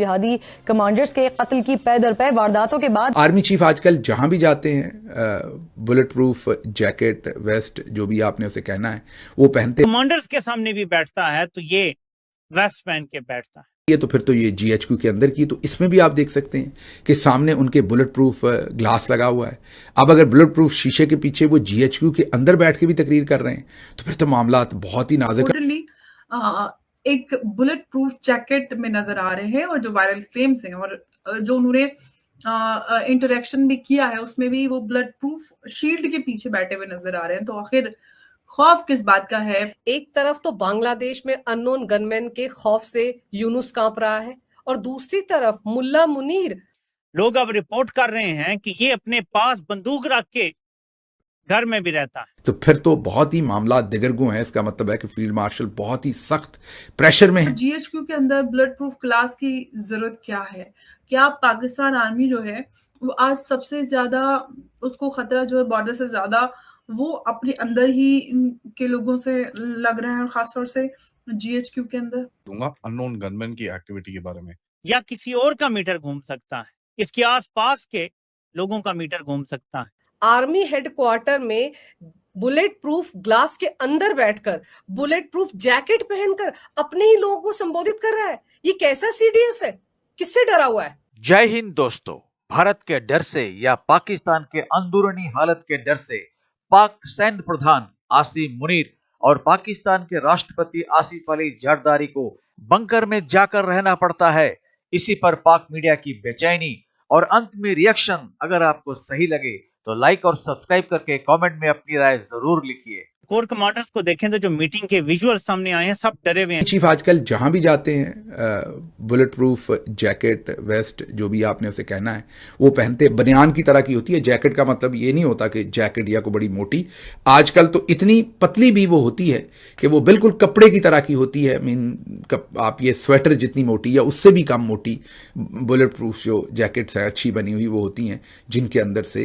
जिहादी कमांडर्स के कत्ल की पै दर पै वारदातों के बाद आर्मी चीफ आजकल जहां भी जाते हैं बुलेट प्रूफ जैकेट वेस्ट जो भी आपने उसे कहना है वो पहनते। कमांडर्स के सामने भी बैठता है तो ये वेस्ट पहन के बैठता है। ये तो फिर तो ये जीएचक्यू के अंदर की, तो इसमें भी आप देख सकते हैं कि सामने उनके बुलेट प्रूफ ग्लास लगा हुआ है। अब अगर बुलेट प्रूफ शीशे के पीछे वो जीएचक्यू के अंदर बैठ के भी तकरीर कर रहे हैं तो फिर तो मामला बहुत ही नाजुक है। एक बुलेट प्रूफ जैकेट में नजर आ रहे हैं और जो वायरल क्लेम्स हैं और जो उन्होंने इंटरेक्शन भी किया है उसमें भी वो बुलेट प्रूफ शील्ड के पीछे बैठे हुए नजर आ रहे हैं। तो आखिर खौफ किस बात का है? एक तरफ तो बांग्लादेश में अननोन गनमैन के खौफ से यूनुस कांप रहा है और दूसरी तरफ मुल्ला मुनीर। लोग अब रिपोर्ट कर रहे हैं कि ये अपने पास बंदूक रख के घर में भी रहता है। तो फिर तो बहुत ही मामला दिगरगू है। इसका मतलब है कि फील्ड मार्शल बहुत ही सख्त प्रेशर में है। जीएचक्यू के अंदर बुलेट प्रूफ क्लास की जरूरत क्या है? क्या पाकिस्तान आर्मी जो है वो आज सबसे ज्यादा उसको खतरा जो है बॉर्डर से ज्यादा वो अपने अंदर ही के लोगों से लग रहा है, और खासतौर से जीएचक्यू के अंदर? दूंगा अननोन गनमैन की एक्टिविटी के बारे में, या किसी और का मीटर घूम सकता है, इसके आसपास के लोगों का मीटर घूम सकता है। आर्मी हेडक्वार्टर में बुलेट प्रूफ ग्लास के अंदर बैठकर बुलेट प्रूफ जैकेट पहनकर अपने ही लोगों को संबोधित कर रहा है। ये कैसा सीडीएफ है? किससे डरा हुआ है? जय हिंद दोस्तों। भारत के डर से या पाकिस्तान के अंदरूनी हालत के डर से पाक सैन्य प्रधान आसिम मुनीर और पाकिस्तान के राष्ट्रपति आसिफ अली जरदारी को बंकर में जाकर रहना पड़ता है। इसी पर पाक मीडिया की बेचैनी और अंत में रिएक्शन अगर आपको सही लगे तो लाइक और सब्सक्राइब करके कमेंट में अपनी राय जरूर लिखिए। कोर कमांडर्स को देखें तो जो मीटिंग के विजुअल सामने आए हैं सब डरे हुए हैं। चीफ आजकल जहां भी जाते हैं बुलेट प्रूफ जैकेट वेस्ट जो भी आपने उसे कहना है वो पहनते। बनियान की तरह की होती है। जैकेट का मतलब ये नहीं होता कि जैकेट या को बड़ी मोटी, आजकल तो इतनी पतली भी वो होती है कि वो बिल्कुल कपड़े की तरह की होती है। आप ये स्वेटर जितनी मोटी या उससे भी कम मोटी बुलेट प्रूफ जो जैकेट्स है अच्छी बनी हुई वो होती हैं जिनके अंदर से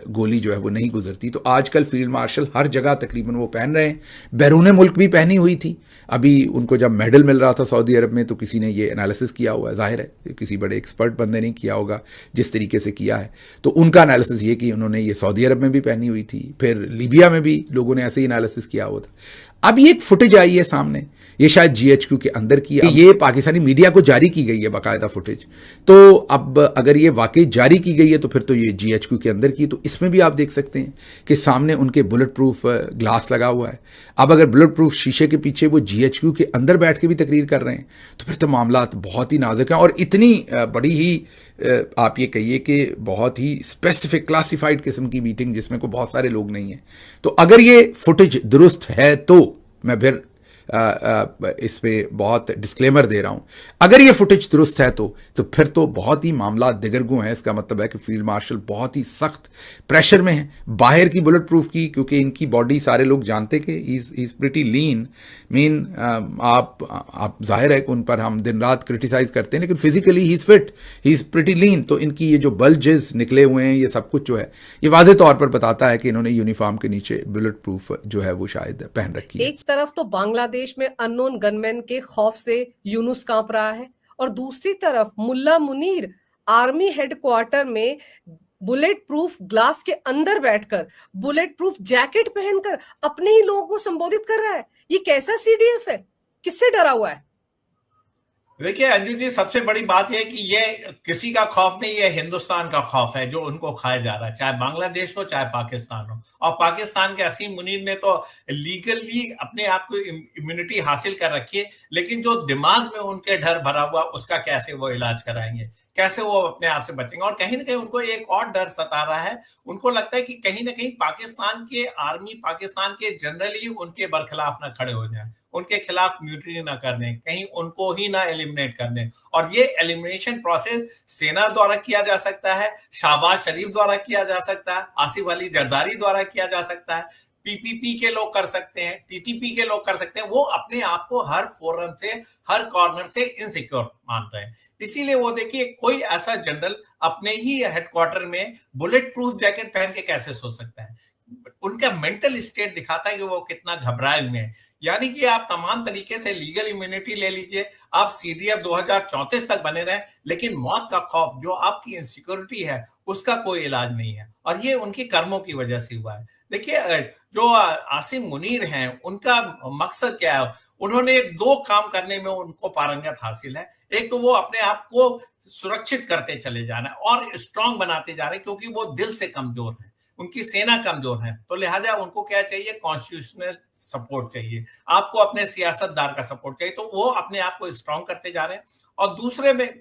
गोली जो है वो नहीं गुजरती। तो आजकल फील्ड मार्शल हर जगह तकरीबन वो पहन रहे हैं। बैरून मुल्क भी पहनी हुई थी। अभी उनको जब मेडल मिल रहा था सऊदी अरब में तो किसी ने ये एनालिसिस किया हुआ है, जाहिर है किसी बड़े एक्सपर्ट बंदे ने किया होगा जिस तरीके से किया है। तो उनका एनालिसिस ये कि उन्होंने ये सऊदी अरब में भी पहनी हुई थी, फिर लीबिया में भी लोगों ने ऐसे ही एनालिसिस किया हुआ था। अब ये एक फुटेज आई है सामने, ये शायद जीएचक्यू के अंदर की, ये पाकिस्तानी मीडिया को जारी की गई है बाकायदा फुटेज। तो अब अगर ये वाकई जारी की गई है तो फिर तो ये जीएचक्यू के अंदर की, तो इसमें भी आप देख सकते हैं कि सामने उनके बुलेट प्रूफ ग्लास लगा हुआ है। अब अगर बुलेट प्रूफ शीशे के पीछे वो जीएचक्यू के अंदर बैठ के भी तकरीर कर रहे हैं तो फिर तो मामला बहुत ही नाजुक है। और इतनी बड़ी ही आप ये कहिए कि बहुत ही स्पेसिफिक क्लासिफाइड किस्म की मीटिंग जिसमें को बहुत सारे लोग नहीं हैं। तो अगर ये फुटेज दुरुस्त है तो मैं फिर इस पे बहुत डिस्क्लेमर दे रहा हूं, अगर ये फुटेज दुरुस्त है तो फिर तो बहुत ही मामला दिगरगू है। इसका मतलब है कि फील्ड मार्शल बहुत ही सख्त प्रेशर में है बाहर की बुलेट प्रूफ की, क्योंकि इनकी बॉडी सारे लोग जानते कि इज प्रिटी लीन। आप जाहिर है कि उन पर हम दिन रात क्रिटिसाइज करते हैं लेकिन physically he is fit, he is pretty lean. तो इनकी ये जो बल्जेस निकले हुए हैं ये सब कुछ जो है ये वाज़ेह तौर पर बताता है कि इन्होंने यूनिफॉर्म के नीचे बुलेट प्रूफ जो है वो शायद पहन रखी है। एक तरफ तो बांग्लादेश में अननोन गनमैन के खौफ से यूनुस कांप रहा है और दूसरी तरफ मुल्ला मुनीर आर्मी हेडक्वार्टर में बुलेट प्रूफ ग्लास के अंदर बैठकर बुलेट प्रूफ जैकेट पहनकर अपने ही लोगों को संबोधित कर रहा है। ये कैसा सीडीएफ है? किससे डरा हुआ है? देखिए अंजू जी, सबसे बड़ी बात है कि ये किसी का खौफ नहीं, ये हिंदुस्तान का खौफ है जो उनको खाया जा रहा है, चाहे बांग्लादेश हो चाहे पाकिस्तान हो। और पाकिस्तान के असीम मुनीर ने तो लीगली अपने आप को इम्यूनिटी हासिल कर रखी है, लेकिन जो दिमाग में उनके डर भरा हुआ उसका कैसे वो इलाज कराएंगे, कैसे वो अपने आप से बचेंगे। और कहीं ना कहीं उनको एक और डर सता रहा है। उनको लगता है कि कहीं ना कहीं पाकिस्तान के आर्मी, पाकिस्तान के जनरल ही उनके बरखिलाफ ना खड़े हो जाए, उनके खिलाफ म्यूटिनी ना कर दें, कहीं उनको ही ना एलिमिनेट कर दें। और ये एलिमिनेशन प्रोसेस सेना द्वारा किया जा सकता है, शहबाज शरीफ द्वारा किया जा सकता है, आसिफ अली जरदारी द्वारा किया जा सकता है, पीपीपी के लोग कर सकते हैं, टीटीपी के लोग कर सकते हैं। वो अपने आप को हर फोरम से, हर कॉर्नर से इनसिक्योर मान रहे हैं। इसीलिए वो देखिए कोई ऐसा जनरल अपने ही हेडक्वार्टर में बुलेट प्रूफ जैकेट पहन के कैसे सो सकता है। उनका मेंटल स्टेट दिखाता है कि वो कितना घबराए हुए हैं। यानी कि आप तमाम तरीके से लीगल इम्यूनिटी ले लीजिए, आप सीडीएफ 2034 तक बने रहें, लेकिन मौत का खौफ जो आपकी इनसिक्योरिटी है उसका कोई इलाज नहीं है, और ये उनकी कर्मों की वजह से हुआ है। देखिए जो आसिम मुनीर हैं उनका मकसद क्या है, उन्होंने दो काम करने में उनको पारंगत हासिल है। एक तो वो अपने आप को सुरक्षित करते चले जाना और स्ट्रांग बनाते जा रहे हैं, क्योंकि वो दिल से कमजोर है, उनकी सेना कमजोर है, तो लिहाजा उनको क्या चाहिए, कॉन्स्टिट्यूशनल सपोर्ट चाहिए, आपको अपने सियासतदार का सपोर्ट चाहिए, तो वो अपने आप को स्ट्रांग करते जा रहे हैं। और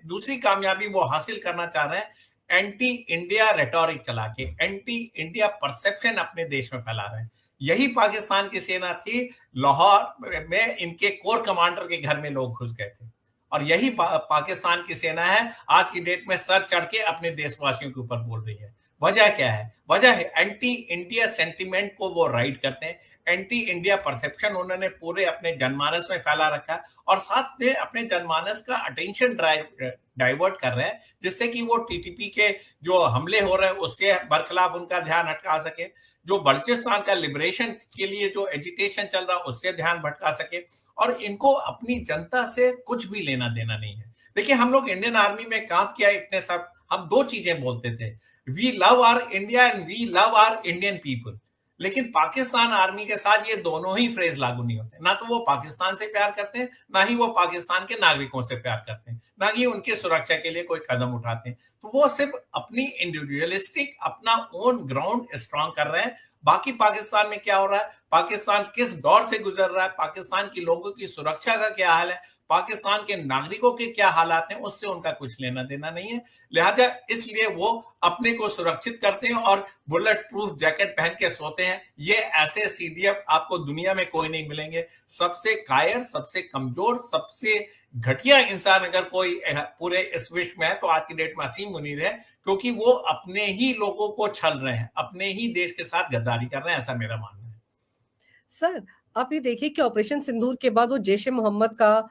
दूसरी कामयाबी वो हासिल करना चाह रहे हैं, एंटी इंडिया रेटोरिक चला के एंटी इंडिया परसेप्शन अपने देश में फैला रहे हैं। यही पाकिस्तान की सेना थी, लाहौर में इनके कोर कमांडर के घर में लोग घुस गए थे, और यही पाकिस्तान की सेना है आज की डेट में सर चढ़ के अपने देशवासियों के ऊपर बोल रही है। वजह क्या है? वजह है एंटी इंडिया सेंटिमेंट को वो राइड करते हैं, एंटी इंडिया परसेप्शन उन्होंने पूरे अपने जनमानस में फैला रखा है, और साथ में अपने जनमानस का अटेंशन डाइवर्ट कर रहे हैं, जिससे कि वो टीटीपी के जो हमले हो रहे हैं उससे बरखिलाफ उनका ध्यान हटका सके, जो बलूचिस्तान का लिबरेशन के लिए जो एजिटेशन चल रहा है उससे ध्यान भटका सके, और इनको अपनी जनता से कुछ भी लेना देना नहीं है। देखिए, हम लोग इंडियन आर्मी में काम किया इतने सब, हम दो चीजें बोलते थे, we love our India and we love our Indian people, लेकिन पाकिस्तान आर्मी के साथ ये दोनों ही फ्रेज लागू नहीं होते। ना तो वो पाकिस्तान से प्यार करते हैं, ना ही वो पाकिस्तान के नागरिकों से प्यार करते हैं, ना ही उनकी सुरक्षा के लिए कोई कदम उठाते हैं। तो वो सिर्फ अपनी इंडिविजुअलिस्टिक अपना ओन ग्राउंड स्ट्रांग कर रहे हैं। बाकी पाकिस्तान में क्या हो रहा है, पाकिस्तान किस दौर से गुजर रहा है, पाकिस्तान के लोगों की सुरक्षा का क्या हाल है, पाकिस्तान के नागरिकों के क्या हालात हैं, उससे उनका कुछ लेना देना नहीं है। लिहाजा इसलिए वो अपने को सुरक्षित करते हैं और बुलेट प्रूफ जैकेट पहन के सोते हैं। ये ऐसे सीडीएफ आपको दुनिया में कोई नहीं मिलेंगे। सबसे कायर, सबसे कमजोर, सबसे घटिया इंसान अगर कोई पूरे इस विश्व में है तो आज की डेट में आसिम मुनीर है, क्योंकि वो अपने ही लोगों को छल रहे हैं, अपने ही देश के साथ गद्दारी कर रहे हैं, ऐसा मेरा मानना है। सर, आप ये देखिए कि ऑपरेशन सिंदूर के बाद वो जैश-ए मोहम्मद का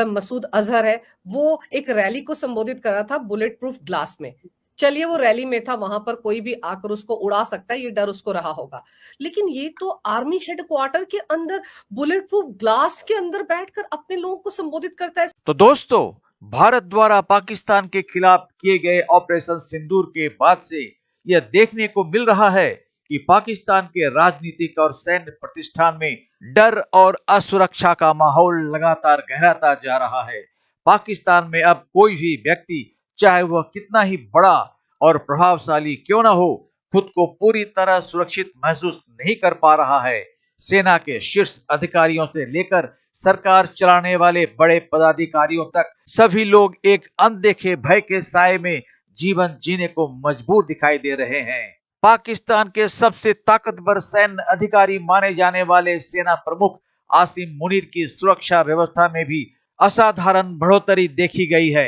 मसूद अजहर है, वो एक रैली को संबोधित कर रहा था बुलेट प्रूफ ग्लास में। चलिए, वो रैली में था, वहां पर कोई भी आकर उसको उड़ा सकता है, ये डर उसको रहा होगा, लेकिन ये तो आर्मी हेडक्वार्टर के अंदर बुलेट प्रूफ ग्लास के अंदर बैठकर अपने लोगों को संबोधित करता है। तो दोस्तों, भारत द्वारा पाकिस्तान के खिलाफ किए गए ऑपरेशन सिंदूर के बाद से यह देखने को मिल रहा है कि पाकिस्तान के राजनीतिक और सैन्य प्रतिष्ठान में डर और असुरक्षा का माहौल लगातार गहराता जा रहा है। पाकिस्तान में अब कोई भी व्यक्ति, चाहे वह कितना ही बड़ा और प्रभावशाली क्यों न हो, खुद को पूरी तरह सुरक्षित महसूस नहीं कर पा रहा है। सेना के शीर्ष अधिकारियों से लेकर सरकार चलाने वाले बड़े पदाधिकारियों तक सभी लोग एक अनदेखे भय के साए में जीवन जीने को मजबूर दिखाई दे रहे हैं। पाकिस्तान के सबसे ताकतवर सैन्य अधिकारी माने जाने वाले सेना प्रमुख आसिम मुनीर की सुरक्षा व्यवस्था में भी असाधारण बढ़ोतरी देखी गई है।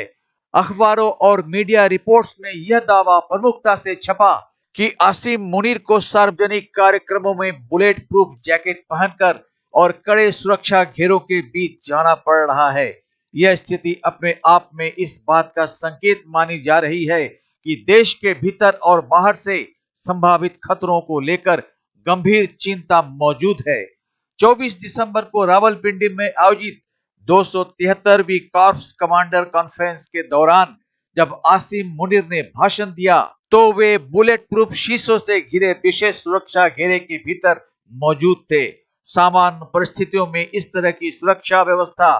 अखबारों और मीडिया रिपोर्ट्स में यह दावा प्रमुखता से छपा कि आसिम मुनीर को सार्वजनिक कार्यक्रमों में बुलेट प्रूफ जैकेट पहनकर और कड़े सुरक्षा घेरों के बीच जाना पड़ रहा है। यह स्थिति अपने आप में इस बात का संकेत मानी जा रही है कि देश के भीतर और बाहर से संभावित खतरों को लेकर गंभीर चिंता मौजूद है। 24 दिसंबर को रावलपिंडी में आयोजित 273वीं कॉर्प्स कमांडर कॉन्फ्रेंस के दौरान जब आसिम मुनीर ने भाषण दिया तो वे बुलेट प्रूफ शीशों से घिरे विशेष सुरक्षा घेरे के भीतर मौजूद थे। सामान्य परिस्थितियों में इस तरह की सुरक्षा व्यवस्था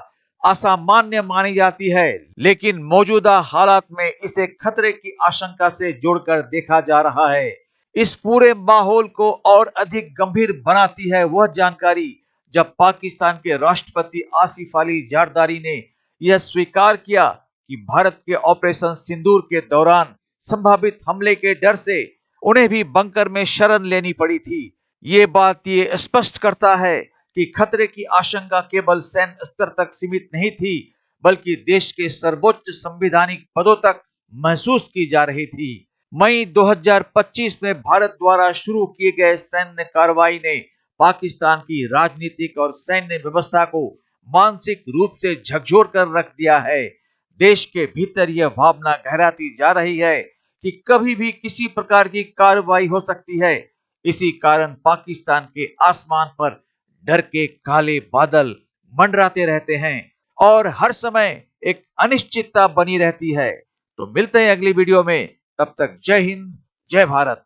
असामान्य मानी जाती है, लेकिन मौजूदा हालात में इसे खतरे की आशंका से जोड़कर देखा जा रहा है। इस पूरे माहौल को और अधिक गंभीर बनाती है वह जानकारी जब पाकिस्तान के राष्ट्रपति आसिफ अली जरदारी ने यह स्वीकार किया कि भारत के ऑपरेशन सिंदूर के दौरान संभावित हमले के डर से उन्हें भी बंकर में शरण लेनी पड़ी थी। ये बात ये स्पष्ट करता है कि खतरे की आशंका केवल सैन्य स्तर तक सीमित नहीं थी, बल्कि देश के सर्वोच्च संवैधानिक पदों तक महसूस की जा रही थी। मई 2025 में भारत द्वारा शुरू किए गए सैन्य कार्रवाई ने पाकिस्तान की राजनीतिक और सैन्य व्यवस्था को मानसिक रूप से झकझोर कर रख दिया है। देश के भीतर यह भावना गहराती जा रही है कि कभी भी किसी प्रकार की कार्रवाई हो सकती है। इसी कारण पाकिस्तान के आसमान पर डर के काले बादल मंडराते रहते हैं और हर समय एक अनिश्चितता बनी रहती है। तो मिलते हैं अगली वीडियो में, तब तक जय हिंद, जय भारत।